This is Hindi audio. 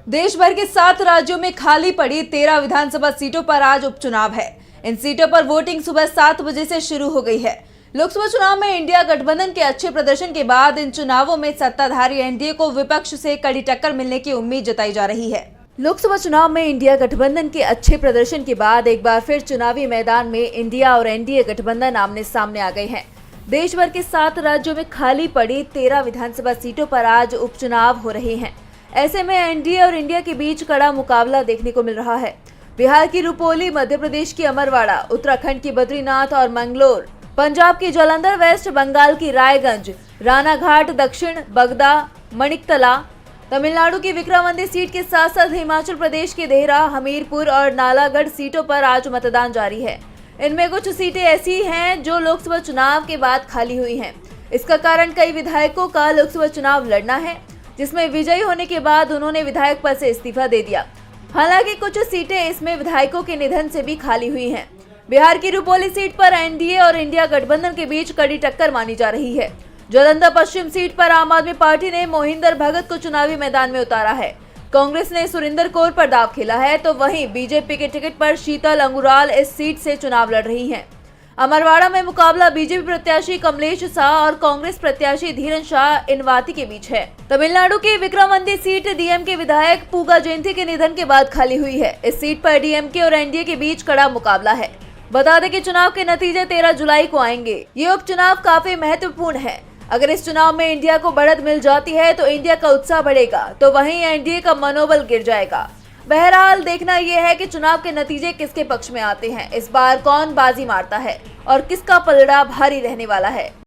देश भर के 7 राज्यों में खाली पड़ी 13 विधानसभा सीटों पर आज उपचुनाव है। इन सीटों पर वोटिंग सुबह 7 बजे से शुरू हो गई है। लोकसभा चुनाव में इंडिया गठबंधन के अच्छे प्रदर्शन के बाद इन चुनावों में सत्ताधारी एनडीए को विपक्ष से कड़ी टक्कर मिलने की उम्मीद जताई जा रही है। लोकसभा चुनाव में इंडिया गठबंधन के अच्छे प्रदर्शन के बाद एक बार फिर चुनावी मैदान में इंडिया और एनडीए गठबंधन आमने सामने आ गए हैं। देश भर के 7 राज्यों में खाली पड़ी 13 विधानसभा सीटों पर आज उपचुनाव हो रहे हैं। ऐसे में एनडीए और इंडिया के बीच कड़ा मुकाबला देखने को मिल रहा है। बिहार की रुपौली, मध्य प्रदेश की अमरवाड़ा, उत्तराखंड की बद्रीनाथ और मंगलोर, पंजाब की जालंधर वेस्ट, बंगाल की रायगंज, रानाघाट दक्षिण, बगदा, मणिकतला, तमिलनाडु की विक्रमंदी सीट के साथ साथ हिमाचल प्रदेश के देहरा, हमीरपुर और नालागढ़ सीटों पर आज मतदान जारी है। इनमें कुछ सीटें ऐसी हैं जो लोकसभा चुनाव के बाद खाली हुई हैं। इसका कारण कई विधायकों का लोकसभा चुनाव लड़ना है, जिसमें विजयी होने के बाद उन्होंने विधायक पद से इस्तीफा दे दिया। हालांकि कुछ सीटें इसमें विधायकों के निधन से भी खाली हुई हैं। बिहार की रुपौली सीट पर एनडीए और इंडिया गठबंधन के बीच कड़ी टक्कर मानी जा रही है। जालंधर पश्चिम सीट पर आम आदमी पार्टी ने मोहिंदर भगत को चुनावी मैदान में उतारा है। कांग्रेस ने सुरिंदर कौर पर दाव खेला है, तो वहीं बीजेपी के टिकट पर शीतल अंगुराल इस सीट से चुनाव लड़ रही हैं। अमरवाड़ा में मुकाबला बीजेपी प्रत्याशी कमलेश शाह और कांग्रेस प्रत्याशी धीरन शाह इनवाती के बीच है। तमिलनाडु की विक्रमंदी सीट डीएमके विधायक पूगा जयंती के निधन के बाद खाली हुई है। इस सीट पर डीएमके और एनडीए के बीच कड़ा मुकाबला है। बता दें कि चुनाव के नतीजे 13 जुलाई को आएंगे। ये उपचुनाव काफी महत्वपूर्ण है। अगर इस चुनाव में इंडिया को बढ़त मिल जाती है तो इंडिया का उत्साह बढ़ेगा, तो वहीं एनडीए का मनोबल गिर जाएगा। बहरहाल देखना यह है कि चुनाव के नतीजे किसके पक्ष में आते हैं। इस बार कौन बाजी मारता है और किसका पलड़ा भारी रहने वाला है।